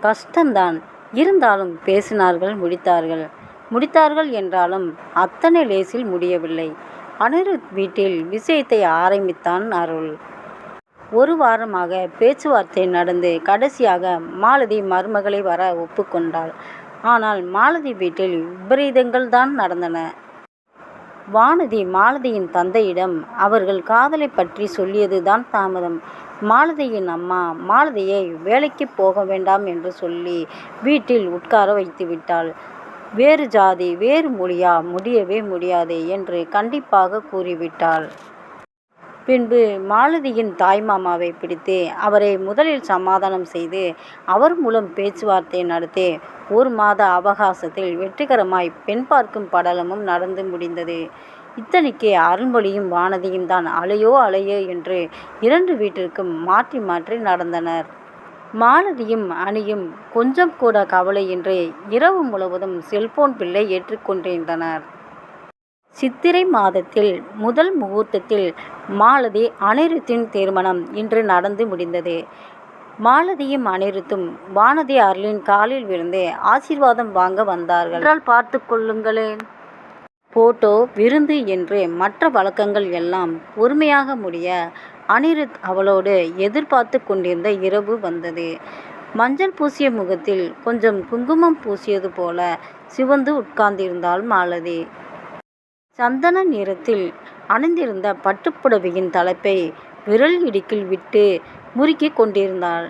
கஷ்டம்தான். இருந்தாலும் பேசினார்கள், முடித்தார்கள். முடித்தார்கள் என்றாலும் அத்தனை லேசில் முடியவில்லை. அனிருத் வீட்டில் விஷயத்தை ஆரம்பித்தான் அருள். ஒரு வாரமாக பேச்சுவார்த்தை நடந்து கடைசியாக மாலதி மருமகளை வர ஒப்புக்கொண்டாள். ஆனால் மாலதி வீட்டில் விபரீதங்கள் தான் நடந்தன. வானதி மாலதியின் தந்தையிடம் அவர்கள் காதலை பற்றி சொல்லியது தான் தாமதம். மாலதியின் அம்மா மாலதியை வேலைக்கு போக வேண்டாம் என்று சொல்லி வீட்டில் உட்கார வைத்து விட்டாள். வேறு ஜாதி வேறு மொழியா, முடியவே முடியாது என்று கண்டிப்பாக கூறிவிட்டாள். பின்பு மாலதியின் தாய்மாமாவை பிடித்து அவரை முதலில் சமாதானம் செய்து அவர் மூலம் பேச்சுவார்த்தை நடத்தி 1 மாத அவகாசத்தில் வெற்றிகரமாய் பெண் பார்க்கும் படலமும் நடந்து முடிந்தது. இத்தனைக்கு அருள்மொழியும் வானதியும் தான் அலையோ அலையோ என்று 2 வீட்டிற்கும் மாற்றி மாற்றி நடந்தனர். மாலதியும் அணியும் கொஞ்சம் கூட கவலையின்றி இரவு முழுவதும் செல்போன் பில்லை ஏற்றிக்கொண்டிருந்தனர். சித்திரை மாதத்தில் முதல் முகூர்த்தத்தில் மாலதி அனிருத்தின் திருமணம் இன்று நடந்து முடிந்தது. மாலதியும் அனிருத்தும் வானதி அருளின் காலில் விழுந்து ஆசீர்வாதம் வாங்க வந்தார்கள். என்றால் பார்த்து கொள்ளுங்களேன். போட்டோ விருந்து என்று மற்ற வழக்கங்கள் எல்லாம் பொறுமையாக முடிய அனிருத் அவளோடு எதிர்பார்த்து கொண்டிருந்த இரவு வந்தது. மஞ்சள் பூசிய முகத்தில் கொஞ்சம் குங்குமம் பூசியது போல சிவந்து உட்கார்ந்திருந்தாள் மாலதி. சந்தன நிறத்தில் அணிந்திருந்த பட்டுப்புடவையின் தலைப்பை விரல் இடுக்கில் விட்டு முறுக்கி கொண்டிருந்தாள்.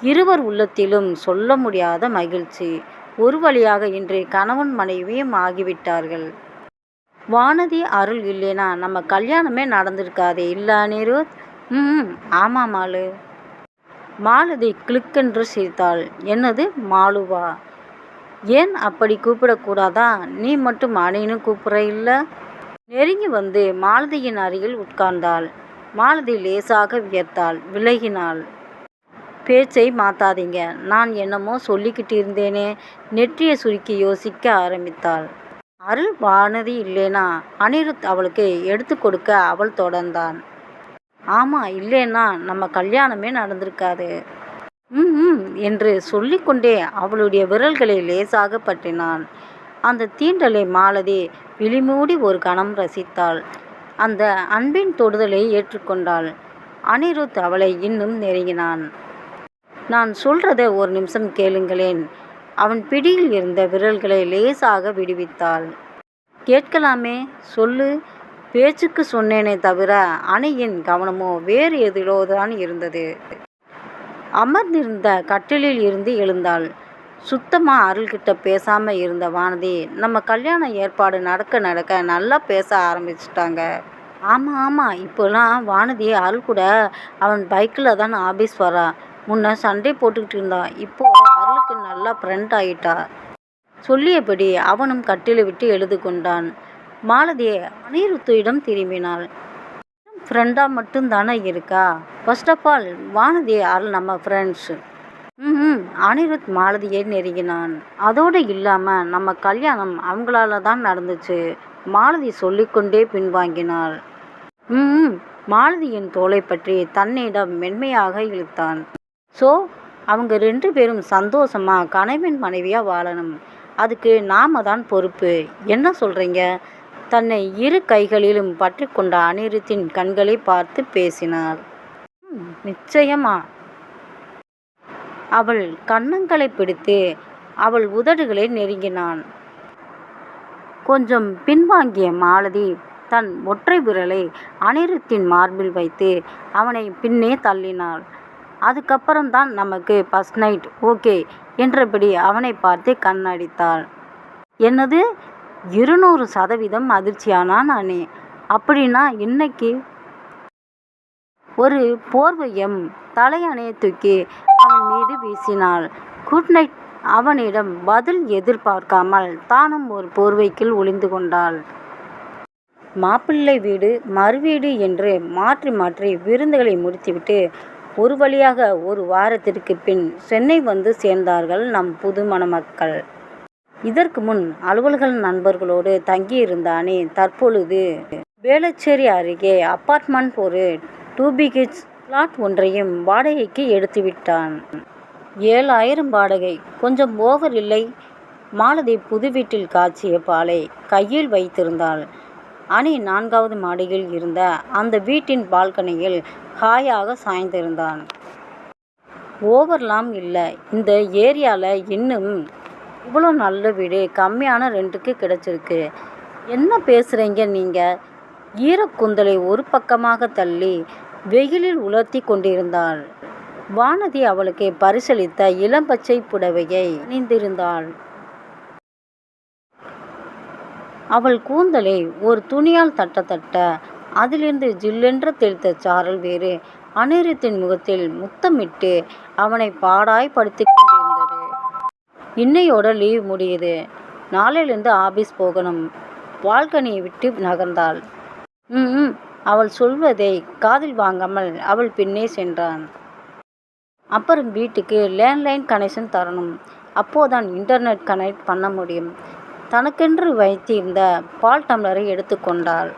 இருவர் உள்ளத்திலும் சொல்ல முடியாத மகிழ்ச்சி. ஒரு வழியாக இன்று கணவன் மனைவியும் ஆகிவிட்டார்கள். வானதி அருள் இல்லைனா நம்ம கல்யாணமே நடந்திருக்காதே இல்ல அனிருத்? ஆமாம் மாலு. மாலதி கிளுக்கென்று சிரித்தாள். என்னது மாலுவா? ஏன் அப்படி கூப்பிடக்கூடாதா? நீ மட்டும் அணின்னு கூப்பிட்ற இல்ல? நெருங்கி வந்து மாலதியின் அருகில் உட்கார்ந்தாள். மாலதி லேசாக வியர்த்தாள், விலகினாள். பேச்சை மாத்தாதீங்க, நான் என்னமோ சொல்லிக்கிட்டு இருந்தேனே. நெற்றியை சுருக்கி யோசிக்க ஆரம்பித்தாள். அருள் வானதி இல்லைனா அனிருத் அவளுக்கு எடுத்து கொடுக்க அவள் தொடர்ந்தான். ஆமா, இல்லைன்னா நம்ம கல்யாணமே நடந்திருக்காது. என்று சொல்லிக்கொண்டே அவளுடைய விரல்களை லேசாக பற்றினான். அந்த தீண்டலை மாலதி விழிமூடி ஒரு கணம் ரசித்தாள். அந்த அன்பின் தொடுதலை ஏற்றுக்கொண்டாள். அனிருத் அவளை இன்னும் நெருங்கினான். நான் சொல்றத ஒரு நிமிஷம் கேளுங்களேன். அவன் பிடியில் இருந்த விரல்களை லேசாக விடுவித்தாள். கேட்கலாமே, சொல்லு. பேச்சுக்கு சொன்னேனே தவிர அணியின் கவனமோ வேறு எதிலோதான் இருந்தது. அமர்ந்திருந்த கட்டிலில் இருந்து எழுந்தாள். சுத்தமா அருள்கிட்ட பேசாம இருந்த வானதி நம்ம கல்யாண ஏற்பாடு நடக்க நடக்க நல்லா பேச ஆரம்பிச்சிட்டாங்க. ஆமா, இப்போலாம் வானதி அருள் கூட அவன் பைக்கில் தான் ஆபீஸ் வரா. முன்ன சண்டை போட்டுக்கிட்டு இருந்தா, இப்போ அருளுக்கு நல்லா ஃப்ரெண்ட் ஆயிட்டா. சொல்லியபடி அவனும் கட்டிலை விட்டு எழுது கொண்டான். மாலதி அனிருத்திடம் திரும்பினாள். ஃப்ரெண்டாக மட்டும்தானே இருக்கா? ஃபர்ஸ்ட் ஆஃப் ஆல் வானதி அருள் நம்ம ஃப்ரெண்ட்ஸ். அனிருத் மாலதியை நெருங்கினான். அதோடு இல்லாமல் நம்ம கல்யாணம் அவங்களால தான் நடந்துச்சு. மாலதி சொல்லிக்கொண்டே பின்வாங்கினாள். மாலதியின் தோளை பற்றி தன்னிடம் மென்மையாக இழுத்தான். ஸோ அவங்க 2 பேரும் சந்தோஷமா கணவன் மனைவியாக வாழணும். அதுக்கு நாம தான் பொறுப்பு. என்ன சொல்கிறீங்க? தன்னை 2 கைகளிலும் பற்றி கொண்ட அனிருத்தின் கண்களை பார்த்து பேசினார். நிச்சயமா. அவள் கன்னங்களை பிடித்து அவள் உதடுகளை நெருங்கினான். கொஞ்சம் பின்வாங்கிய மாலதி தன் ஒற்றை விரலை அனிருத்தின் மார்பில் வைத்து அவனை பின்னே தள்ளினாள். அதுக்கப்புறம்தான் நமக்கு ஃபர்ஸ்ட் நைட் ஓகே என்றபடி அவனை பார்த்து கண்ணடித்தாள். என்னது? 200% அதிர்ச்சியானா நானே. அப்படின்னா இன்னைக்கு? ஒரு போர்வையும் தலையணையை தூக்கி அவன் மீது வீசினாள். Good night. அவனிடம் பதில் எதிர்பார்க்காமல் தானும் ஒரு போர்வைக்குள் ஒளிந்து கொண்டாள். மாப்பிள்ளை வீடு மறுவீடு என்று மாற்றி மாற்றி விருந்துகளை முடித்துவிட்டு ஒரு வழியாக 1 வாரத்திற்கு பின் சென்னை வந்து சேர்ந்தார்கள் நம் புது மணமக்கள். இதற்கு முன் அலுவலக நண்பர்களோடு தங்கியிருந்த அணி தற்பொழுது வேளச்சேரி அருகே அப்பார்ட்மெண்ட் ஒரு 2 BH பிளாட் ஒன்றையும் வாடகைக்கு எடுத்துவிட்டான். 7,000 வாடகை கொஞ்சம் ஓவர் இல்லை? மாலதி புது வீட்டில் காய்ச்சிய பாலை கையில் வைத்திருந்தாள். அணி 4வது மாடியில் இருந்த அந்த வீட்டின் பால்கனியில் ஹாயாக சாய்ந்திருந்தான். ஓவர்லாம் இல்லை, இந்த ஏரியாவில் இன்னும் இவ்வளோ நல்ல வீடு கம்மியான ரெண்டுக்கு கிடச்சிருக்கு. என்ன பேசுகிறீங்க நீங்கள்? ஈரக்குந்தலை ஒரு பக்கமாக தள்ளி வெயிலில் உலர்த்தி கொண்டிருந்தாள். வானதி அவளுக்கு பரிசளித்த இளம்பச்சை புடவையை அணிந்திருந்தாள். அவள் கூந்தலை ஒரு துணியால் தட்ட தட்ட அதிலிருந்து ஜில்லென்று தெளித்த சாரல் வேறு அனிருத்தின் முகத்தில் முத்தமிட்டு அவனை பாடாய்படுத்தி கொண்டிருந்தது. இன்னையோட லீவ் முடியுது, நாளையிலிருந்து ஆபீஸ் போகணும். பால்கனியை விட்டு நகர்ந்தாள். அவள் சொல்வதை காதில் வாங்காமல் அவள் பின்னே சென்றான். அப்புறம் வீட்டுக்கு லேண்ட்லைன் கனெக்ஷன் தரணும், அப்போதான் இன்டர்நெட் கனெக்ட் பண்ண முடியும். தனக்கென்று வைத்திருந்த பால் டம்ளரை எடுத்துக்கொண்டாள்.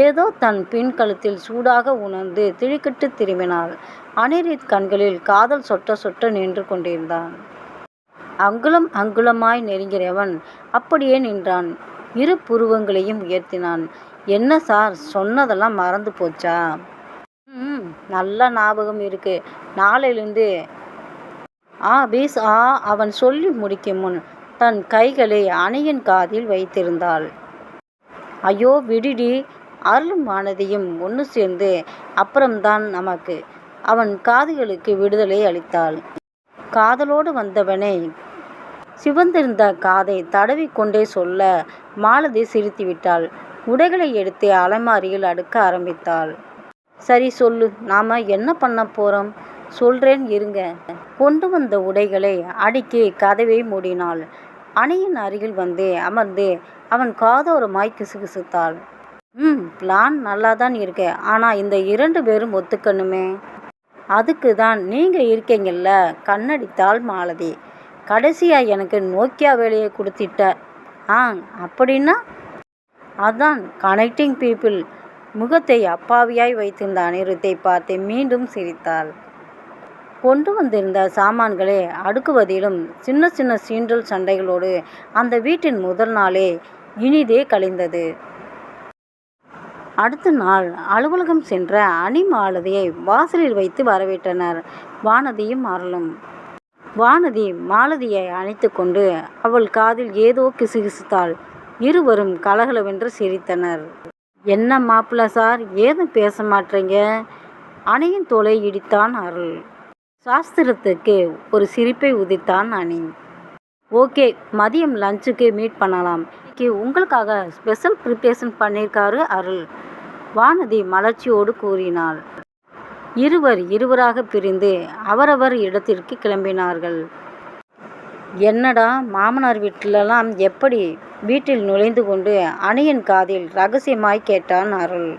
ஏதோ தன் பின் கழுத்தில் சூடாக உணர்ந்து திடுக்கிட்டு திரும்பினாள். அனிருத் கண்களில் காதல் சொட்ட சொட்ட நின்று கொண்டிருந்தான். அங்குலம் அங்குலமாய் நெருங்கியவன் அப்படியே நின்றான். இரு புருவங்களையும் உயர்த்தினான். என்ன சார், சொன்னதெல்லாம் மறந்து போச்சா? நல்ல ஞாபகம் இருக்கு, நாளையிலிருந்து ஆபீஸ். அவன் சொல்லி முடிக்கும் முன் தன் கைகளை அணியின் காதில் வைத்திருந்தாள். ஐயோ விடுடி. அருளும் வானதியும் ஒன்று சேர்ந்து அப்புறம்தான் நமக்கு. அவன் காதுகளுக்கு விடுதலை அளித்தாள். காதலோடு வந்தவனை சிவந்திருந்த காதை தடவி கொண்டே சொல்ல மாலதி சிரித்துவிட்டாள். உடைகளை எடுத்து அலமாரியில் அடுக்க ஆரம்பித்தாள். சரி சொல்லு, நாம என்ன பண்ண போறோம்? சொல்றேன் இருங்க. கொண்டு வந்த உடைகளை அடுக்கி கதவை மூடினாள். அணியின் அருகில் வந்து அமர்ந்து அவன் காதோரமாய் கிசுகிசுத்தாள். பிளான் நல்லாதான் இருக்கு, ஆனா இந்த 2 பேரும் ஒத்துக்கணுமே. அதுக்கு தான் நீங்க இருக்கீங்கல்ல, கண்ணடித்தாள் மாலதி. கடைசியா எனக்கு நோக்கியா வேலையை கொடுத்திட்ட. அப்படின்னா? அதான் கனெக்டிங் பீப்புள். முகத்தை அப்பாவியாய் வைத்திருந்த அனிருத்தை பார்த்து மீண்டும் சிரித்தாள். கொண்டு வந்திருந்த சாமான்களை அடுக்குவதிலும் சின்ன சின்ன சீண்டல் சண்டைகளோடு அந்த வீட்டின் முதல் நாளே இனிதே கழிந்தது. அடுத்த நாள் அலுவலகம் சென்ற அணி மாலதியை வாசலில் வைத்து வரவேற்றனர். வானதியும் அருளும். வானதி மாலதியை அணைத்து கொண்டு அவள் காதில் ஏதோ கிசுகிசுத்தாள். இருவரும் கலகலவென்று சிரித்தனர். என்ன மாப்பிள்ள சார், ஏதும் பேச மாட்டீங்க? அணியின் தோலை இடித்தான் அருள். சாஸ்திரத்துக்கு ஒரு சிரிப்பை உதித்தான் அணி. ஓகே, மதியம் லஞ்சுக்கு மீட் பண்ணலாம். இன்னைக்கு உங்களுக்காக ஸ்பெஷல் ப்ரிப்பரேஷன் பண்ணியிருக்காரு அருள், வானதி மலர்ச்சியோடு கூறினாள். இருவராக பிரிந்து அவரவர் இடத்திற்கு கிளம்பினார்கள். என்னடா மாமனார் வீட்டிலலாம் எப்படி? வீட்டில் நுழைந்து கொண்டு அணியின் காதில் ரகசியமாய் கேட்டான் அருள்.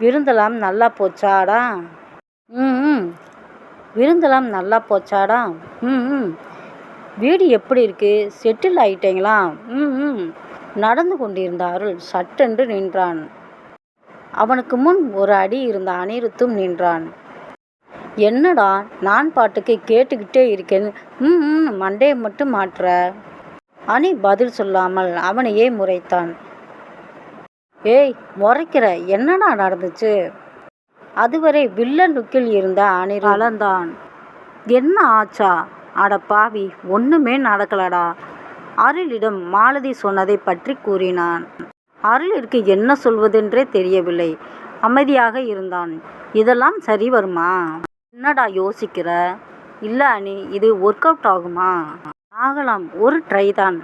விருந்தெல்லாம் நல்லா போச்சாடா? விருந்தெல்லாம் நல்லா போச்சாடா? வீடு எப்படி இருக்கு? செட்டில் ஆயிட்டீங்களா? நடந்து கொண்டிருந்த அருள் சட்டென்று நின்றான். அவனுக்கு முன் ஒரு அடி இருந்த அனிருத்தும் நின்றான். என்னடா நான் பாட்டுக்கு கேட்டுக்கிட்டே இருக்கேன், மண்டையை மட்டும் மாற்ற? அணி பதில் சொல்லாமல் அவனையே முறைத்தான். ஏய் முறைக்கிற, என்னடா நடந்துச்சு? அதுவரை வில்லன் லுக்கில் இருந்த அனிரு அளந்தான். என்ன ஆச்சா? அட பாவி, ஒன்றுமே நடக்கலடா. அருளிடம் மாலதி சொன்னதை பற்றி கூறினான். அருளிற்கு என்ன சொல்வதென்றே தெரியவில்லை. அமைதியாக இருந்தான். இதெல்லாம் சரி வருமா? என்னடா யோசிக்கிற? இல்லை அணி, இது ஒர்க் அவுட் ஆகுமா? ஆகலாம், ஒரு ட்ரை தான்.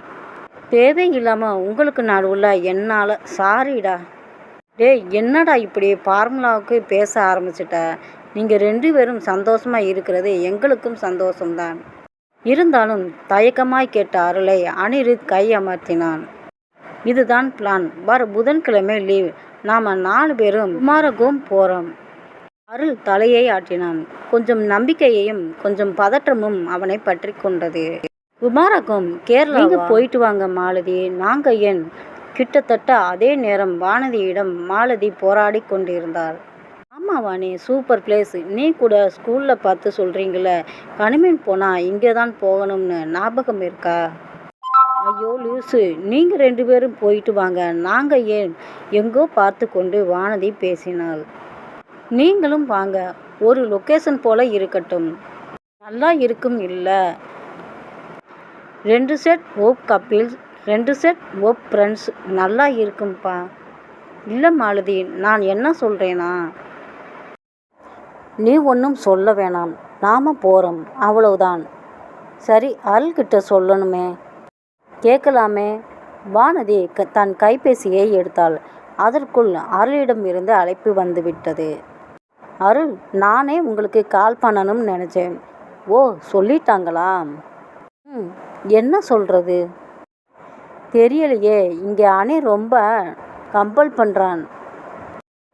தேவையில்லாமல் உங்களுக்கு நடுவில் என்னால். சாரிடா. டேய், என்னடா இப்படி ஃபார்முலாவுக்கு பேச ஆரம்பிச்சிட்ட? நீங்கள் 2 பேரும் சந்தோஷமாக இருக்கிறது எங்களுக்கும் சந்தோஷம்தான். இருந்தாலும் தயக்கமாய் கேட்ட அருளை அனிருத் கை அமர்த்தினான். இதுதான் பிளான். வர புதன்கிழமை லீவ். நாம் 4 பேரும் குமாரகோம் போகிறோம். அருள் தலையை ஆட்டினான். கொஞ்சம் நம்பிக்கையையும் கொஞ்சம் பதற்றமும் அவனை பற்றி கொண்டது. குமாரகோம் கேரளா போயிட்டு வாங்க மாலதி. நாங்கள் ஏன்? கிட்டத்தட்ட அதே நேரம் வானதியிடம் மாலதி போராடி கொண்டிருந்தாள். ஆமாம் வாணி, சூப்பர் பிளேஸ். நீ கூட ஸ்கூலில் பார்த்து சொல்கிறீங்களே, கனிமீன் போனால் இங்கே தான் போகணும்னு ஞாபகம் இருக்கா? ஐயோ லூசு, நீங்கள் 2 பேரும் போயிட்டு வாங்க, நாங்கள் ஏன்? எங்கோ பார்த்து கொண்டு வானதி பேசினாள். நீங்களும் வாங்க, ஒரு லொக்கேஷன் போல இருக்கட்டும். நல்லா இருக்கும் இல்லை? 2 செட் ஓப் கப்பிள்ஸ், 2 செட் ஓப் ஃப்ரெண்ட்ஸ், நல்லா இருக்கும்பா. இல்லை மாலதி, நான் என்ன சொல்கிறேனா? நீ ஒன்றும் சொல்ல வேணாம், நாம் போகிறோம் அவ்வளவுதான். சரி, அருள்கிட்ட சொல்லணுமே. கேட்கலாமே. வானதி தன் கைபேசியை எடுத்தாள். அதற்குள் அருளிடம் இருந்து அழைப்பு வந்துவிட்டது. அருள், நானே உங்களுக்கு கால் பண்ணணும்னு நினச்சேன். ஓ, சொல்லிட்டாங்களா? என்ன சொல்கிறது தெரியலையே. இங்கே அணி ரொம்ப கம்பல் பண்ணுறான்.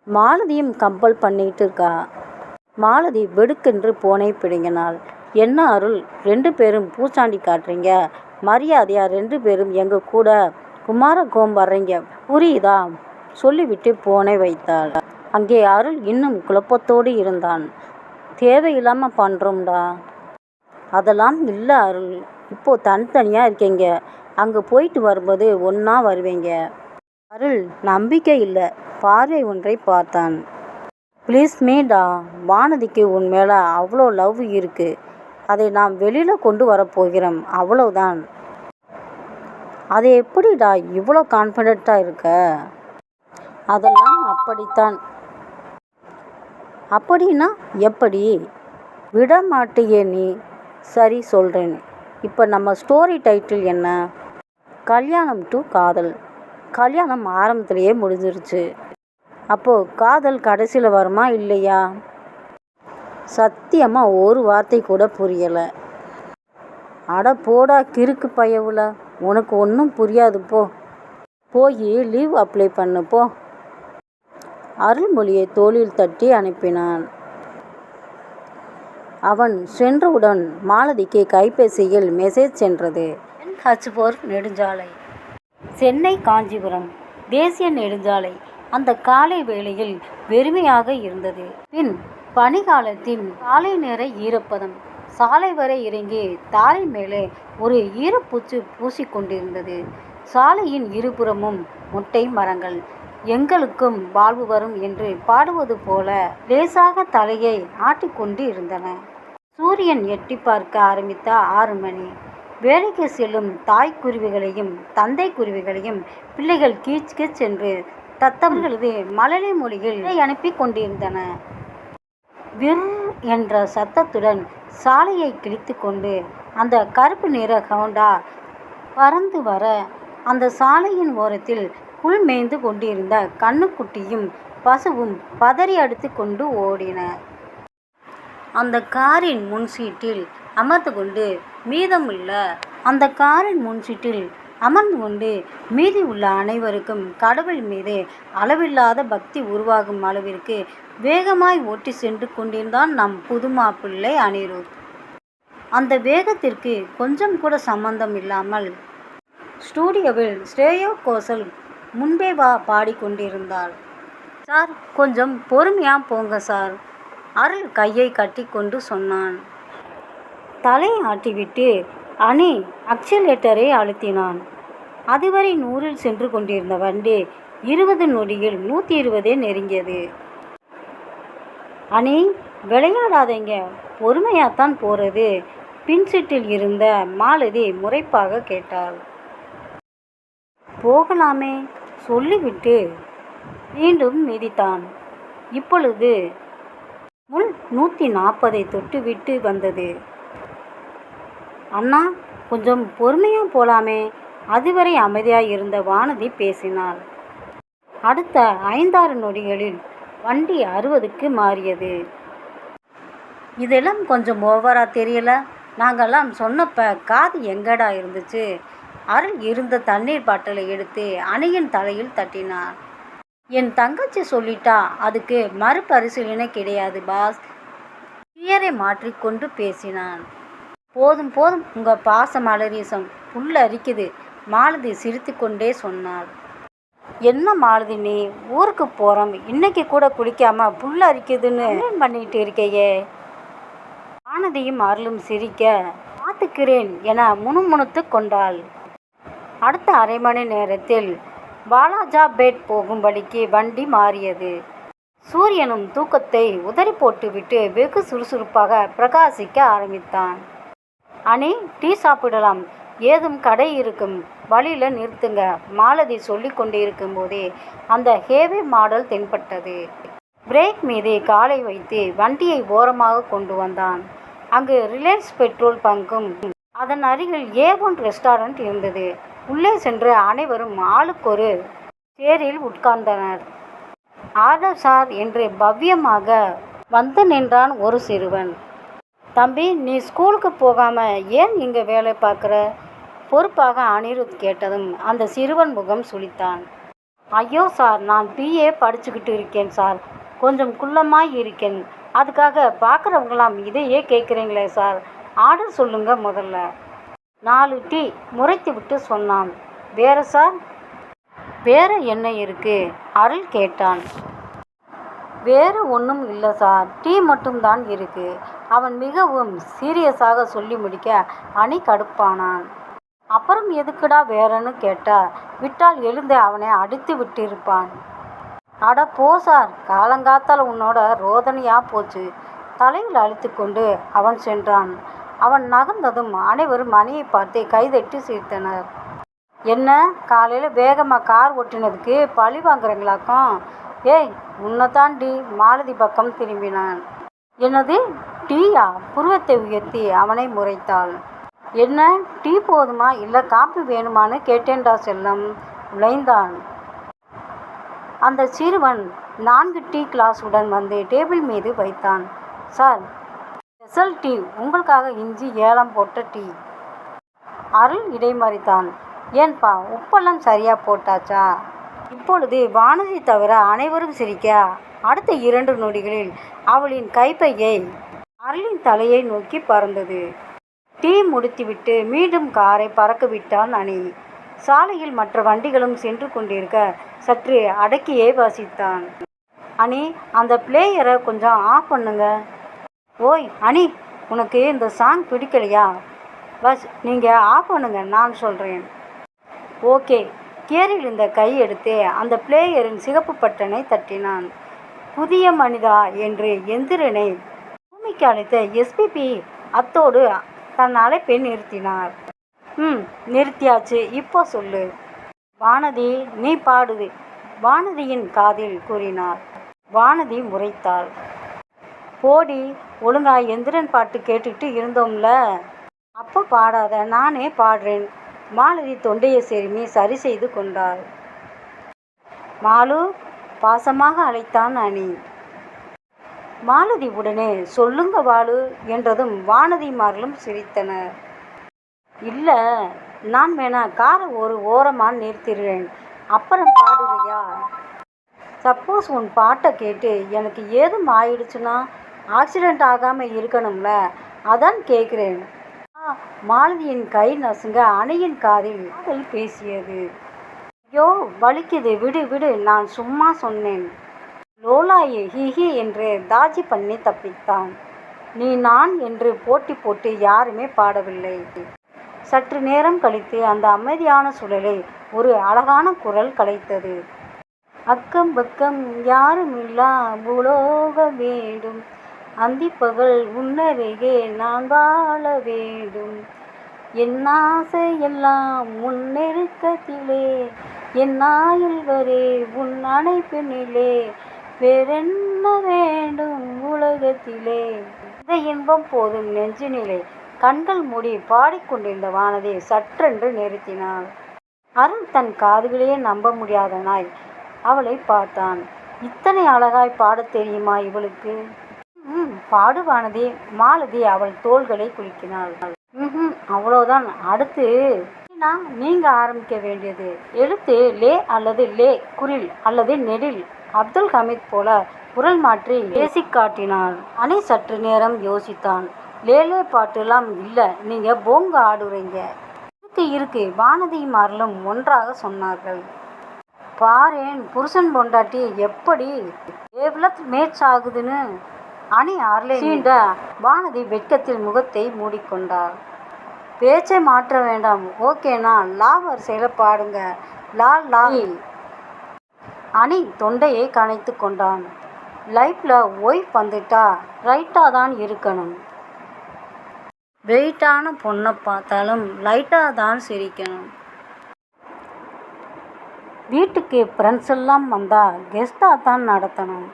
மாலதியும் கம்பல் பண்ணிட்டு இருக்கா. மாலதி வெடுக்கென்று போனை பிடுங்கினாள். என்ன அருள், 2 பேரும் பூச்சாண்டி காட்டுறீங்க? மரியாதையா 2 பேரும் எங்கள் கூட குமாரகோம் வர்றீங்க, புரியுதா? சொல்லிவிட்டு போனை வைத்தாள். அங்கே அருள் இன்னும் குழப்பத்தோடு இருந்தான். தேவையில்லாமல் பண்ணுறோம்டா. அதெல்லாம் இல்லை அருள், இப்போது தனித்தனியாக இருக்கீங்க, அங்கே போயிட்டு வரும்போது ஒன்றா வருவீங்க. அருள் நம்பிக்கை இல்லை. பார்வை ஒன்றை பார்த்தான். ப்ளீஸ் மீடா, வானதிக்கு உன் மேலே அவ்வளோ லவ் இருக்குது. அதை நாம் வெளியில் கொண்டு வரப்போகிறோம், அவ்வளோதான். அதை எப்படிடா இவ்வளோ கான்ஃபிடென்ட்டாக இருக்க? அதெல்லாம் அப்படித்தான். அப்படின்னா எப்படி? விட மாட்டியே நீ. சரி, சொல்கிறேன். இப்போ நம்ம ஸ்டோரி டைட்டில் என்ன? கல்யாணம் டு காதல். கல்யாணம் ஆரம்பத்திலேயே முடிஞ்சிருச்சு. அப்போது காதல் கடைசியில் வருமா இல்லையா? சத்தியமாக ஒரு வார்த்தை கூட புரியலை. அட போடா கிறுக்கு பயவுல, உனக்கு ஒன்றும் புரியாது போ. போய் லீவ் அப்ளை பண்ணு போ. அருள்மொழியை தோளில் தட்டி அனுப்பினான். அவன் சென்றவுடன் மாலதிக்கு கைபேசியில் மெசேஜ் சென்றது. NH4 நெடுஞ்சாலை, சென்னை காஞ்சிபுரம் தேசிய நெடுஞ்சாலை. அந்த காலை வேளையில் வெறுமையாக இருந்தது. பின் பனிகாலத்தின் காலை நேர ஈரப்பதம் சாலை வரை இறங்கி தாரை மேலே ஒரு ஈரப்பூச்சு பூசிக்கொண்டிருந்தது. சாலையின் இருபுறமும் முட்டை மரங்கள் எங்களுக்கும் வாழ்வு வரும் என்று பாடுவது போல லேசாக தலையை ஆட்டிக்கொண்டு இருந்தன. சூரியன் எட்டி பார்க்க ஆரம்பித்த 6 மணி. வேலைக்கு செல்லும் தாய் குருவிகளையும் தந்தை குருவிகளையும் பிள்ளைகள் கீச் கீச் என்று தத்தமர்களது மழலை மொழியில் அனுப்பி கொண்டிருந்தன. விர் என்ற சத்தத்துடன் சாலையை கிழித்து கொண்டு அந்த கருப்பு நிற ஹோண்டா பறந்து வர, அந்த சாலையின் ஓரத்தில் புல் மேய்ந்து கொண்டிருந்த கண்ணுக்குட்டியும் பசுவும் பதறி அடித்து கொண்டு ஓடின. அந்த காரின் முன்சீட்டில் அமர்ந்து கொண்டு மீதி உள்ள அனைவருக்கும் கடவுள் மீது அளவில்லாத பக்தி உருவாகும் அளவிற்கு வேகமாய் ஓட்டி சென்று கொண்டிருந்தான் நம் புது மாப்பிள்ளை அனிருத். அந்த வேகத்திற்கு கொஞ்சம் கூட சம்பந்தம் இல்லாமல் ஸ்டூடியோவில் ஸ்ரேயா கோஷல் முன்பே பாடிக்கொண்டிருந்தாள். சார், கொஞ்சம் பொறுமையாக போங்க சார், அருள் கையை கட்டி கொண்டு சொன்னான். தலையை ஆட்டிவிட்டு அணி அக்சிலேட்டரை அழுத்தினான். அதுவரை 100இல் சென்று கொண்டிருந்த வண்டி 20 நொடியில் 120 நெருங்கியது. அணி, விளையாடாதீங்க, பொறுமையாத்தான் போகிறது, பின்சீட்டில் இருந்த மாலதி முறைப்பாக கேட்டாள். போகலாமே சொல்லிவிட்டு மீண்டும் மிதித்தான். இப்பொழுது முள் 140ஐ தொட்டுவிட்டு வந்தது. அண்ணா, கொஞ்சம் பொறுமையாக போகலாமே. அதுவரை அமைதியாக இருந்த வானதி பேசினாள். அடுத்த 5-6 நொடிகளில் வண்டி 60க்கு மாறியது. இதெல்லாம் கொஞ்சம் ஓவராக தெரியல? நாங்கள்லாம் சொன்னப்ப காது எங்கடா இருந்துச்சு? அருள் இருந்த தண்ணீர் பாட்டிலை எடுத்து அணியின் தலையில் தட்டினார். என் தங்கச்சி சொல்லிட்டா, அதுக்கு மறுபரிசீலனை கிடையாது பாஸ். கியரை மாற்றிக்கொண்டு பேசினான். போதும் போதும், உங்கள் பாச மலரீசம் புல்லரிக்குது, மாலதி சிரித்து கொண்டே சொன்னாள். என்ன மாலதி நீ, ஊருக்கு போகிறோம், இன்னைக்கு கூட குளிக்காம புல் அரிக்குதுன்னு பண்ணிட்டு இருக்கையே. வானதியும் அருளும் சிரிக்க, பார்த்துக்கிறேன் என முணுமுணுத்து கொண்டாள். அடுத்த அரை மணி நேரத்தில் வாலாஜாபேட் போகும் வழிக்கு வண்டி மாறியது. சூரியனும் தூக்கத்தை உதறி போட்டுவிட்டு வெகு சுறுசுறுப்பாக பிரகாசிக்க ஆரம்பித்தான். அனி, டீ சாப்பிடலாம், ஏதும் கடை இருக்கும், வழியில் நிறுத்துங்க. மாலதி சொல்லி கொண்டு இருக்கும் போதே அந்த ஹேவி மாடல் தென்பட்டது. பிரேக் மீது காலை வைத்து வண்டியை ஓரமாக கொண்டு வந்தான். அங்கு ரிலையன்ஸ் பெட்ரோல் பங்கும் அதன் அருகில் A1 ரெஸ்டாரண்ட் இருந்தது. உள்ளே சென்று அனைவரும் ஆளுக்கொரு சேரில் உட்கார்ந்தனர். ஆர்டர் சார் என்று பவ்யமாக வந்து நின்றான் ஒரு சிறுவன். தம்பி, நீ ஸ்கூலுக்கு போகாம ஏன் இங்கே வேலை பார்க்குற? பொறுப்பாக அனிருத் கேட்டதும் அந்த சிறுவன் முகம் சுளித்தான். ஐயோ சார், நான் BA படிச்சுக்கிட்டு இருக்கேன் சார், கொஞ்சம் குள்ளமாய் இருக்கேன், அதுக்காக பார்க்குறவங்களாம் இதையே கேட்குறீங்களே சார், ஆர்டர் சொல்லுங்க முதல்ல. 4 டீ முறைத்து விட்டு சொன்னான். வேற சார்? வேற என்ன இருக்கு? அருள் கேட்டான். வேற ஒன்றும் இல்லை சார், டீ மட்டும்தான் இருக்கு. அவன் மிகவும் சீரியஸாக சொல்லி முடிக்க அணி கடுப்பானான். அப்புறம் எதுக்குடா வேறன்னு கேட்டா விட்டால் எழுந்து அவனை அடித்து விட்டிருப்பான். அட போ சார், காலங்காத்தால் உன்னோட ரோதனையா போச்சு. தலையில் அழித்து கொண்டு அவன் சென்றான். அவன் நகர்ந்ததும் அனைவரும் மணியை பார்த்து கைதட்டி சிரித்தனர். என்ன, காலையில் வேகமாக கார் ஓட்டினதுக்கு பழி வாங்குறீங்களாக்கும்? ஏய், உன்னைத்தாண்டி. மாலதி பக்கம் திரும்பினான். என்னது, டீயா? புருவத்தை உயர்த்தி அவனை முறைத்தாள். என்ன, டீ போதுமா இல்லை காப்பி வேணுமான்னு கேட்டேன்டா செல்லம், உழைந்தான். அந்த சிறுவன் 4 டீ கிளாஸுடன் வந்து டேபிள் மீது வைத்தான். சார், ஸ்பெஷல் டீ, உங்களுக்காக இஞ்சி ஏலம் போட்ட டீ. அருள் இடைமறித்தான். ஏன்பா, உப்பெல்லாம் சரியாக போட்டாச்சா? இப்பொழுது வானதி தவிர அனைவரும் சிரிக்க அடுத்த 2 நொடிகளில் அவளின் கைப்பையை அருளின் தலையை நோக்கி பறந்தது. டீ முடித்துவிட்டு மீண்டும் காரை பறக்க விட்டான் அனி. சாலையில் மற்ற வண்டிகளும் சென்று கொண்டிருக்க சற்று அடக்கியே வாசித்தான். அனி, அந்த பிளேயரை கொஞ்சம் ஆஃப் பண்ணுங்க. ஓய் அனி, உனக்கு இந்த சாங் பிடிக்கலையா? பஸ், நீங்கள் ஆஃப் பண்ணுங்க, நான் சொல்கிறேன். ஓகே. கியரில் இந்த கை எடுத்து அந்த பிளேயரின் சிகப்பு பட்டனை தட்டினான். புதிய மனிதா என்று எந்திரனை பூமிக்கு அழைத்த SPP அத்தோடு தன் அழைப்பை நிறுத்தினார். நிறுத்தியாச்சு, இப்போ சொல்லு. வானதி, நீ பாடுது, வானதியின் காதில் கூறினார். வானதி முறைத்தாள். போடி, ஒழுங்கா எந்திரன் பாட்டு கேட்டுக்கிட்டு இருந்தோம்ல, அப்போ பாடாத, நானே பாடுறேன். மாலதி தொண்டையை செருமி சரி செய்து கொண்டாள். மாலு, பாசமாக அழைத்தான் அனி. மாலதி உடனே சொல்லுங்க வாலு என்றதும் வானதிமார்களும் சிரித்தனர். இல்லை, நான் வேணா காரை ஒரு ஓரமாக நிறுத்திடுறேன், அப்புறம் பாடுறியா? சப்போஸ் உன் பாட்டை கேட்டு எனக்கு ஏதும் ஆயிடுச்சுன்னா ஆக்சிடெண்ட் ஆகாமல் இருக்கணும்ல, அதான் கேட்குறேன். மாலதியின் கை நசுங்க அணியின் காதில் பேசியது. ஐயோ வலிக்குது, விடு விடு, நான் சும்மா சொன்னேன். லோலாயே ஹிஹி என்று தாஜி பண்ணி தப்பித்தான். நீ நான் என்று போட்டி போட்டு யாருமே பாடவில்லை. சற்று நேரம் கழித்து அந்த அமைதியான சூழலை ஒரு அழகான குரல் கலைத்தது. அக்கம் பக்கம் யாருமில்லா பூலோக வேண்டும், அந்திப்பகல் உன்னருகே நான் வாழ வேண்டும், என் ஆசை எல்லாம் முன்னெருக்கத்திலே, என் ஆயுள் வரே உன் அணைப்பினிலே, வேறென்ன வேண்டும் உலகத்திலே. இந்த இன்பம் போதும் நெஞ்சினிலே. கண்கள் மூடி பாடிக்கொண்டிருந்த வானதி சற்றென்று நிறுத்தினாள். அருள் தன் காதுகளையே நம்ப முடியாத நாய் அவளை பார்த்தான். இத்தனை அழகாய் பாடத் தெரியுமா இவளுக்கு? பாடு வானதி. மாலதி அவள் தோள்களை குலுக்கினாள். அவ்வளோதான், அடுத்து நீங்க ஆரம்பிக்க வேண்டியது. எழுத்து லே அல்லது லே, குரில் அல்லது நெடில். அப்துல் ஹமீத் போல குரல் மாற்றி பேசி காட்டினான். அனி சற்று நேரம் யோசித்தான். லேலே பாட்டுலாம் இல்லை, நீங்க போங்க ஆடுறீங்க. இருக்கு வானதிமார்களும் ஒன்றாக சொன்னார்கள். பாரேன் புருஷன் பொண்டாட்டி எப்படி டேபிளத் மேட்ச் ஆகுதுன்னு. அணி அருளை சீண்ட வானதி வெட்கத்தில் முகத்தை மூடிக்கொண்டாள். பேச்சை மாற்ற வேண்டாம். ஓகேனா லா வரிசையில் பாடுங்க. லா லா. அணி தொண்டையை கனைத்து கொண்டான். லைஃப்பில் ஒய்ஃப் வந்துட்டா ரைட்டாக தான் இருக்கணும். வெயிட்டான பொண்ணை பார்த்தாலும் லைட்டாக தான் சிரிக்கணும். வீட்டுக்கு ஃப்ரெண்ட்ஸ் எல்லாம் வந்தால் கெஸ்டாக தான் நடத்தணும்.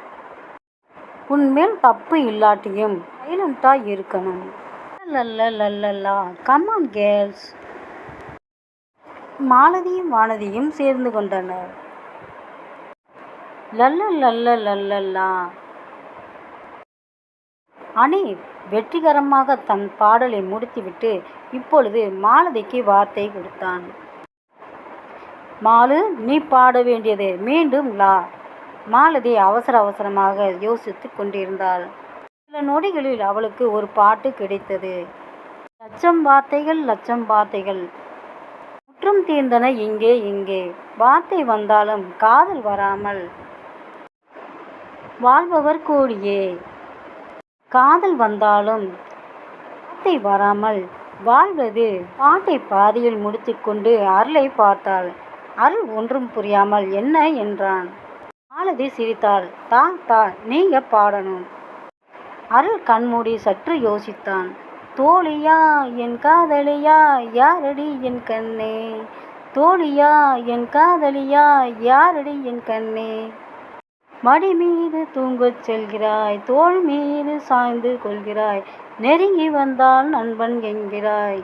உன்மேல் தப்பு இல்லாட்டியும் சைலண்ட்டாக இருக்கணும். Lalla come on girls. மாலதியும் வானதியும் சேர்ந்து கொண்டனர். லல்லா. அணி வெற்றிகரமாக தன் பாடலை முடித்துவிட்டு இப்பொழுது மாலதிக்கு வார்த்தை கொடுத்தான். மாலு, நீ பாட வேண்டியது மீண்டும் லா. மாலதி அவசரமாக யோசித்து கொண்டிருந்தாள். சில நொடிகளில் அவளுக்கு ஒரு பாட்டு கிடைத்தது. லட்சம் வார்த்தைகள் முற்றும் தீர்ந்தன இங்கே. வார்த்தை வந்தாலும் காதல் வராமல் வாழ்பவர் கோடியே. காதல் வந்தாலும் வார்த்தை வராமல் வாழ்வது. பாட்டை பாதியில் முடித்துக்கொண்டு அருளை பார்த்தாள். அருள் ஒன்றும் புரியாமல் என்ன என்றான். மாலதி சிரித்தாள். தா நீங்க பாடணும். அருள் கண்மூடி சற்று யோசித்தான். தோழியா என் காதலியா யாரடி என் கண்ணே, தோழியா என் காதலியா யாரடி என் கண்ணே, மடி மீது தூங்கச் செல்கிறாய், தோள் மீது சாய்ந்து கொள்கிறாய், நெருங்கி வந்தால் நண்பன் என்கிறாய்,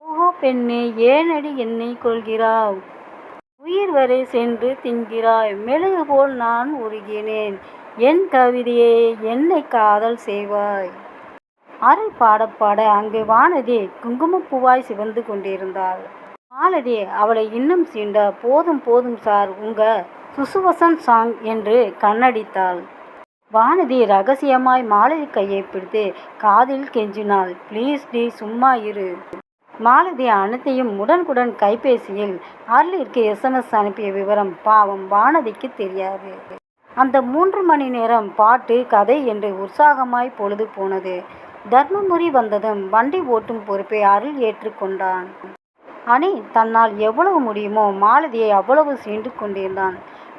ஓஹோ பெண்ணே ஏனடி என்னை கொள்கிறாய், உயிர் வரை சென்று தின்கிறாய், மெழுகு போல் நான் உருகினேன், என் கவிதையே என்னை காதல் செய்வாய். அருள் பாட அங்கே வானதி குங்குமப்பூவாய் சிவந்து கொண்டிருந்தாள். மாலதி அவளை இன்னும் சீண்ட போதும் சார் உங்க சுசுவசன் சாங் என்று கண்ணடித்தாள். வானதி ரகசியமாய் மாலதி கையை பிடித்து காதில் கெஞ்சினாள். ப்ளீஸ் டி சும்மா இரு. மாலதி அனைத்தையும் உடனுக்குடன் கைபேசியில் அருளிற்கு SMS அனுப்பிய விவரம் பாவம் வானதிக்கு தெரியாது. அந்த 3 மணி நேரம் பாட்டு கதை என்று உற்சாகமாய் பொழுது போனது. தர்மபுரி வந்ததும் வண்டி ஓட்டும் பொறுப்பை அருள் ஏற்றுக்கொண்டான். அணி தன்னால் எவ்வளவு முடியுமோ மாலதியை அவ்வளவு சீண்டு கொண்டிருந்தான்.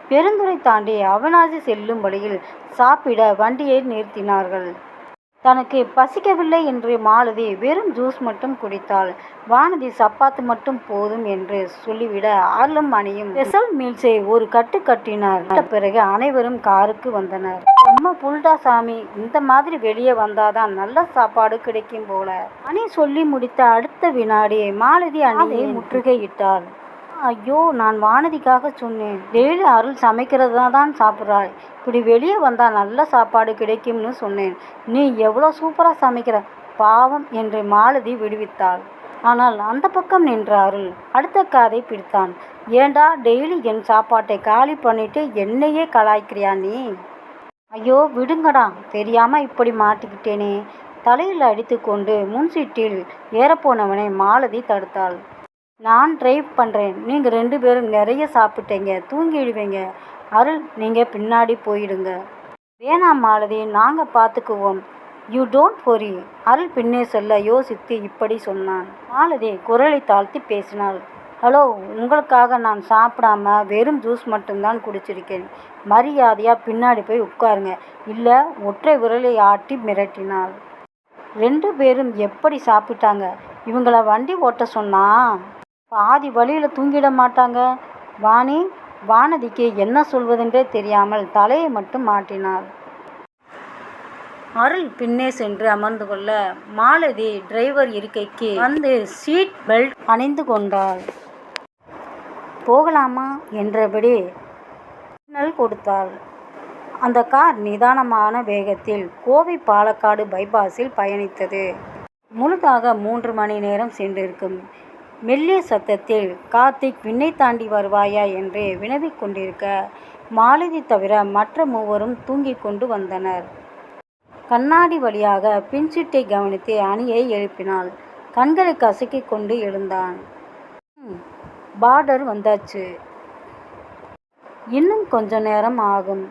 பெருந்துறை தாண்டி அவிநாசி செல்லும் வழியில் சாப்பிட வண்டியை நிறுத்தினார்கள். தனக்கு பசிக்கவில்லை என்று மாலதி வெறும் ஜூஸ் மட்டும் குடித்தாள். வானதி சப்பாத்து மட்டும் போதும் என்று சொல்லிவிட அருளும் அணியும் ஸ்பெஷல் மீல்ஸை ஒரு கட்டு கட்டினார். பிறகு அனைவரும் காருக்கு வந்தனர். ரொம்ப புல்டா சாமி, இந்த மாதிரி வெளியே வந்தாதான் நல்ல சாப்பாடு கிடைக்கும் போல. அணி சொல்லி முடித்த அடுத்த வினாடி மாலதி அணியை முற்றுகையிட்டாள். ஐயோ, நான் வானதிக்காக சொன்னேன். டெய்லி அருள் சமைக்கிறதா தான் சாப்பிட்றாள். இப்படி வெளியே வந்தால் நல்ல சாப்பாடு கிடைக்கும்னு சொன்னேன். நீ எவ்வளோ சூப்பராக சமைக்கிற, பாவம் என்று மாலதி விடுவித்தாள். ஆனால் அந்த பக்கம் நின்ற அருள் அடுத்த காதை பிடித்தான். ஏண்டா டெய்லி என் சாப்பாட்டை காலி பண்ணிட்டு என்னையே கலாய்க்கிறியா நீ? ஐயோ விடுங்கடா, தெரியாமல் இப்படி மாட்டிக்கிட்டேனே. தலையில் அடித்து கொண்டு முன் சீட்டில் ஏறப்போனவனை மாலதி தடுத்தாள். நான் டிரைவ் பண்ணுறேன். நீங்கள் 2 பேரும் நிறைய சாப்பிட்டீங்க, தூங்கிடுவீங்க. அருள் நீங்கள் பின்னாடி போயிடுங்க. வேணாம் மாலதி, நாங்கள் பார்த்துக்குவோம். You don't worry. அருள் பின்னே செல்ல யோசித்து இப்படி சொன்னான். மாலதி குரலை தாழ்த்தி பேசினாள். ஹலோ, உங்களுக்காக நான் சாப்பிடாம வெறும் ஜூஸ் மட்டும்தான் குடிச்சிருக்கேன். மரியாதையாக பின்னாடி போய் உட்காருங்க, இல்லை ஒற்றை விரலை ஆட்டி மிரட்டினாள். 2 பேரும் எப்படி சாப்பிட்டாங்க? இவங்கள வண்டி ஓட்ட சொன்னா பாதி வழியில் தூங்கிட மாட்டாங்க? வானதிக்கு என்ன சொல்வதென்றே தெரியாமல் தலையை மட்டும் மாட்டினாள். அருள் பின்னே சென்று அமர்ந்து கொள்ள மாலதி டிரைவர் இருக்கைக்கு வந்து சீட் பெல்ட் அணிந்து கொண்டாள். போகலாமா என்றபடி சிக்னல் கொடுத்தாள். அந்த கார் நிதானமான வேகத்தில் கோவை பாலக்காடு பைபாஸில் பயணித்தது. முழுதாக 3 மணி நேரம் சென்றிருக்கும். மெல்லிய சத்தத்தில் கார்த்திக் விண்ணை தாண்டி வருவாயா என்று வினவிக் கொண்டிருக்க மாலதி தவிர மற்ற 3 தூங்கிக் கொண்டு வந்தனர். கண்ணாடி வழியாக பின்சீட்டை கவனித்து அணியை எழுப்பினாள். கண்களை கசக்கிக் கொண்டு எழுந்தான். பார்டர் வந்தாச்சு. இன்னும் கொஞ்ச நேரம் ஆகும்.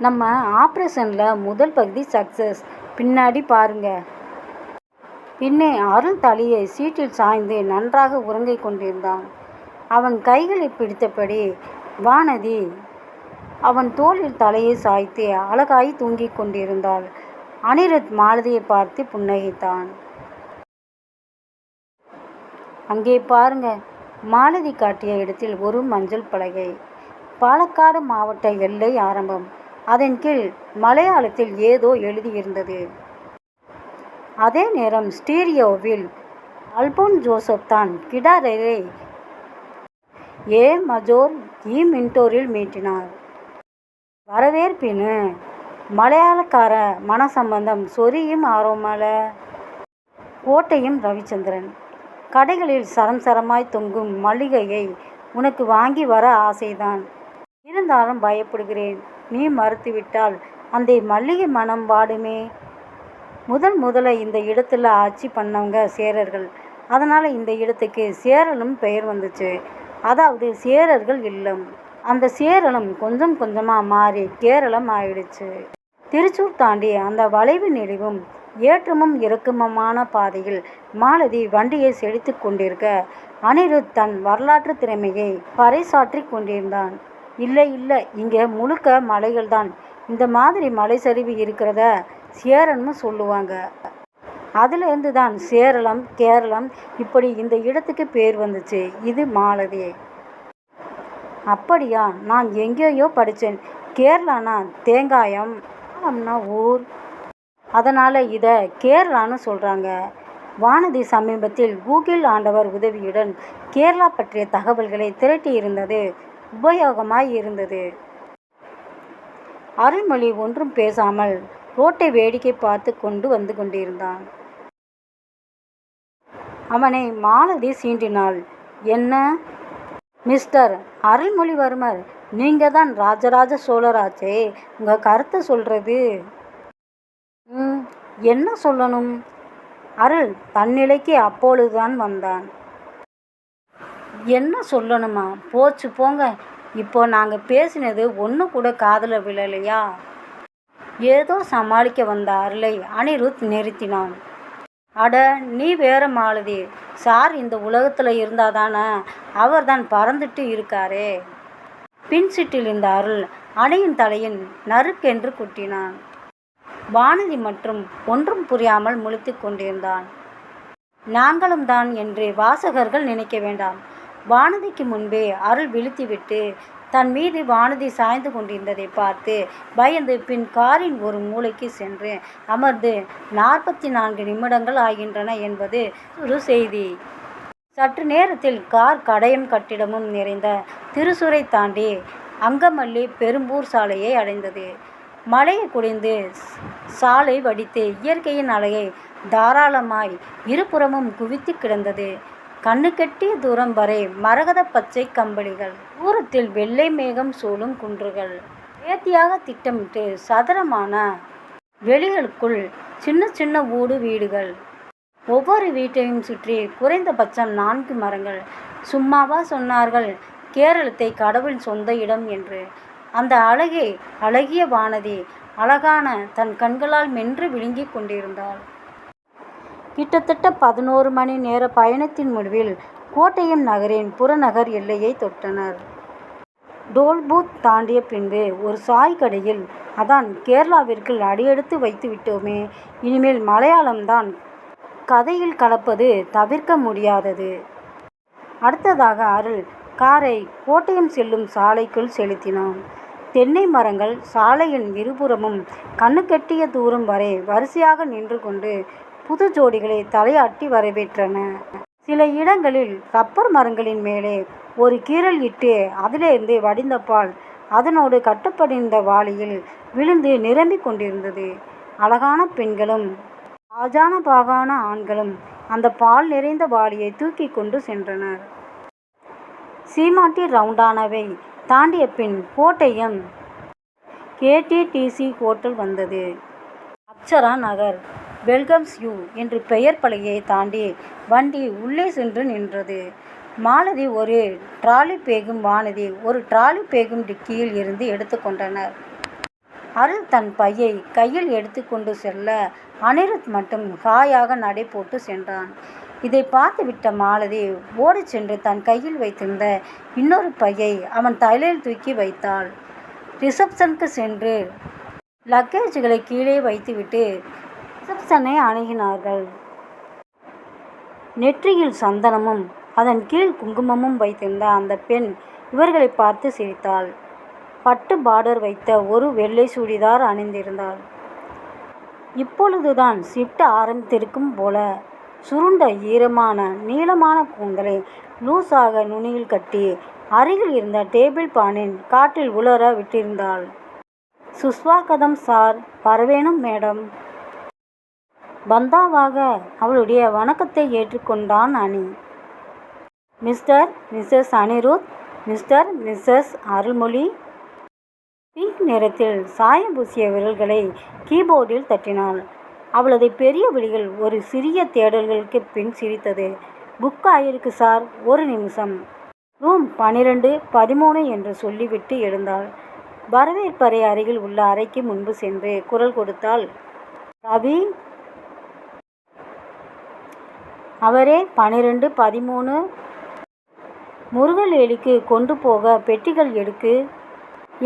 நம்ம ஆப்ரேஷனில் முதல் பகுதி சக்ஸஸ். பின்னாடி பாருங்க. பின்னே அருள் தலையை சீட்டில் சாய்ந்து நன்றாக உறங்கிக் கொண்டிருந்தான். அவன் கைகளை பிடித்தபடி வானதி அவன் தோளில் தலையை சாய்த்து அழகாய் தூங்கிக் கொண்டிருந்தாள். அனிருத் மாலதியை பார்த்து புன்னகைத்தான். அங்கே பாருங்க. மாலதி காட்டிய இடத்தில் ஒரு மஞ்சள் பலகை. பாலக்காடு மாவட்ட எல்லை ஆரம்பம். அதன் கீழ் மலையாளத்தில் ஏதோ எழுதியிருந்தது. அதே நேரம் ஸ்டீரியோவில் அல்போன் ஜோசப் தான் கிடாரரை ஏ மஜோர் இ மின்டோரில் மீட்டினார். வரவேற்பின்னு மலையாளக்கார மனசம்பந்தம் சொரியும் ஆரோமல. கோட்டையும் ரவிச்சந்திரன். கடைகளில் சரம் சரமாய் தொங்கும் மல்லிகையை உனக்கு வாங்கி வர ஆசைதான். இருந்தாலும் பயப்படுகிறேன். நீ மறுத்துவிட்டால் அந்த மல்லிகை மனம் வாடுமே. முதல்ல இந்த இடத்துல ஆட்சி பண்ணவங்க சேரர்கள். அதனால் இந்த இடத்துக்கு சேரலும் பெயர் வந்துச்சு. அதாவது சேரர்கள் இல்லம். அந்த சேரலும் கொஞ்சம் கொஞ்சமாக மாறி கேரளம் ஆயிடுச்சு. திருச்சூர் தாண்டி அந்த வளைவு நெளிவும் ஏற்றமும் இறக்கமுமான பாதையில் மாலதி வண்டியை செலுத்தி கொண்டிருக்க அனிருத் தன் வரலாற்று திறமையை பறைசாற்றி கொண்டிருந்தான். இல்லை இங்கே முழுக்க மலைகள் தான். இந்த மாதிரி மலை சரிவு இருக்கிறத சேரன்னு சொல்லுவாங்க. அதுலேருந்து தான் சேரளம் கேரளம் இப்படி இந்த இடத்துக்கு பேர் வந்துச்சு. இது மாலதி. அப்படியா? நான் எங்கேயோ படித்தேன். கேரளானா தேங்காயம், கேரளம்னா ஊர். அதனால் இதை கேரளான்னு சொல்கிறாங்க. வானதி சமீபத்தில் கூகுள் ஆண்டவர் உதவியுடன் கேரளா பற்றிய தகவல்களை திரட்டி இருந்தது உபயோகமாய் இருந்தது. அருள்மொழி ஒன்றும் பேசாமல் ரோட்டை வேடிக்கை பார்த்து கொண்டு வந்து கொண்டிருந்தான். அவனை மாலதி சீண்டினாள். என்ன மிஸ்டர் அருள்மொழிவர்மர், நீங்கள் தான் ராஜராஜ சோழராச்சே. உங்கள் கருத்தை சொல்கிறது. என்ன சொல்லணும்? அருள் தன்னிலைக்கு அப்பொழுதுதான் வந்தான். என்ன சொல்லணுமா? போச்சு போங்க. இப்போ நாங்கள் பேசினது ஒன்று கூட காதல விழலையா? ஏதோ சமாளிக்க வந்த அருளை அனிருத் நிறுத்தினான். அட நீ வேற மாலதி. சார் இந்த உலகத்தில் இருந்தாதானே அவர் தான் பறந்துட்டு இருக்காரே. பின் சீட்டில் இருந்த அருள் அணியின் தலையின் நறுக்கென்று குட்டினான். வானதி மற்றும் ஒன்றும் புரியாமல் முழித்து கொண்டிருந்தான். நாங்களும் தான் என்று வாசகர்கள் நினைக்க வேண்டாம். வானதிக்கு முன்பே அருள் விழித்துவிட்டு தன் மீது வானதி சாய்ந்து கொண்டிருந்ததை பார்த்து பயந்து பின் காரின் ஒரு மூலைக்கு சென்று அமர்ந்து 44 நிமிடங்கள் ஆகின்றன என்பது ஒரு செய்தி. சற்று நேரத்தில் கார் கடையும் கட்டிடமும் நிறைந்த திருசூரை தாண்டி அங்கமல்லி பெரும்பூர் சாலையை அடைந்தது. மலையை குடைந்து சாலை வடித்து இயற்கையின் அழகை தாராளமாய் இருபுறமும் குவித்து கிடந்தது. கண்ணு கெட்டிய தூரம் வரை மரகத பச்சை கம்பளிகள், தூரத்தில் வெள்ளை மேகம் சூழும் குன்றுகள், நேர்த்தியாக திட்டமிட்டு சதுரமான வெளிகளுக்குள் சின்ன சின்ன ஊடு வீடுகள். ஒவ்வொரு வீட்டையும் சுற்றி குறைந்தபட்சம் 4 மரங்கள். சும்மாவா சொன்னார்கள் கேரளத்தை கடவுள் சொந்த இடம் என்று? அந்த அழகிய வானதி அழகான தன் கண்களால் மென்று விழுங்கி கொண்டிருந்தாள். கிட்டத்தட்ட 11 மணி நேர பயணத்தின் முடிவில் கோட்டயம் நகரின் புறநகர் எல்லையை தொட்டனர். டோல்பூத் தாண்டிய பின்பு ஒரு சாய் கடையில், அதான் கேரளாவிற்கு அடியெடுத்து வைத்து விட்டோமே, இனிமேல் மலையாளம்தான் கதையில் கலப்பது தவிர்க்க முடியாதது. அடுத்ததாக அருள் காரை கோட்டயம் செல்லும் சாலைக்குள் செலுத்தினான். தென்னை மரங்கள் சாலையின் இருபுறமும் கண்ணுக்கெட்டிய தூரம் வரை வரிசையாக நின்று கொண்டு புது ஜோடிகளை தலையாட்டி வரவேற்றன. சில இடங்களில் ரப்பர் மரங்களின் மேலே ஒரு கீறல் இட்டு அதிலிருந்து வடிந்த பால் அதனோடு கட்டப்படிந்த வாளியில் விழுந்து நிரம்பிக் கொண்டிருந்தது. அழகான பெண்களும் ஆஜான பாகான ஆண்களும் அந்த பால் நிறைந்த வாளியை தூக்கி கொண்டு சென்றனர். சீமாட்டி ரவுண்டானாவை தாண்டிய பின் கோட்டயம் KTTC ஹோட்டல் வந்தது. அப்சரா நகர் வெல்கம்ஸ் யூ என்று பெயர் பலகையை தாண்டி வண்டி உள்ளே சென்று நின்றது. மாலதி ஒரு டிராலி பேகும் வானதி ஒரு டிராலி பேகும் டிக்கியில் இருந்து எடுத்து கொண்டனர். அருள் தன் பையை கையில் எடுத்துக்கொண்டு செல்ல அனிருத் மட்டும் ஹாயாக நடை போட்டு சென்றான். இதை பார்த்துவிட்ட மாலதி ஓடிச் சென்று தன் கையில் வைத்திருந்த இன்னொரு பையை அவன் தலையில் தூக்கி வைத்தாள். ரிசப்ஷனுக்கு சென்று லக்கேஜ்களை கீழே வைத்துவிட்டு ரிசப்ஷனை அணுகினார்கள். நெற்றியில் சந்தனமும் அதன் கீழ் குங்குமமும் வைத்திருந்த அந்த பெண் இவர்களை பார்த்து சிரித்தாள். பட்டு பார்டர் வைத்த ஒரு வெள்ளை சுடிதார் அணிந்திருந்தாள். இப்பொழுதுதான் ஷிஃப்ட் ஆரம்பித்திருக்கும் போல சுருண்ட ஈரமான நீளமான கூந்தலை லூசாக நுனியில் கட்டி அருகில் இருந்த டேபிள் பானின் காற்றில் உலர விட்டிருந்தாள். சுஸ்வாகதம் சார், வரவேணும் மேடம். பந்தாவாக அவளுடைய வணக்கத்தை ஏற்றுக்கொண்டான் Ani. Mister missus Anirudh, mister missus Arulmozhi. Pink நிறத்தில் சாயம் பூசிய விரல்களை கீபோர்டில் தட்டினாள். அவளது பெரிய விழிகள் ஒரு சிறிய தேடல்களுக்கு பின் சிரித்தது. புக் ஆயிருக்கு சார், ஒரு நிமிஷம். ரூம் 12-13 என்று சொல்லிவிட்டு எழுந்தாள். வரவேற்பறை அருகில் உள்ள அறைக்கு முன்பு சென்று குரல் கொடுத்தாள். ரவி. அவரே 12-13. முருகலேலிக்கு கொண்டு போக பெட்டிகள் எடுக்கு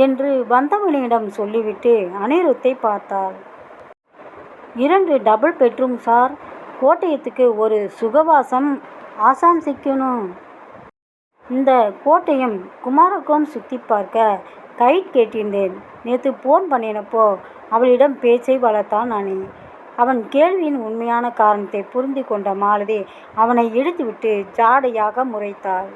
என்று வந்தவனிடம் சொல்லிவிட்டு அனிருத்தை பார்த்தாள். 2 டபுள் பெட்ரூம் சார். கோட்டயத்துக்கு ஒரு சுகவாசம் ஆசாம்சிக்கணும். இந்த கோட்டயம் குமாரகோம் சுற்றி பார்க்க கைட் கேட்டிருந்தேன். நேற்று போன் பண்ணினப்போ அவளிடம் பேச்சை வளர்த்தான் அனி. அவன் கேள்வியின் உண்மையான காரணத்தை புரிந்து கொண்ட மாலதி அவனை இழுத்துவிட்டு ஜாடையாக முறைத்தாள்.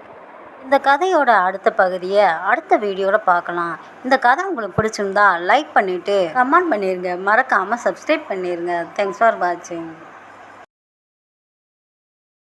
இந்த கதையோட அடுத்த பகுதியை அடுத்த வீடியோவில் பார்க்கலாம். இந்த கதை உங்களுக்கு பிடிச்சிருந்தா லைக் பண்ணிவிட்டு கமெண்ட் பண்ணிடுங்க. மறக்காமல் சப்ஸ்கிரைப் பண்ணிடுங்க. தேங்க்ஸ் ஃபார் வாட்சிங்.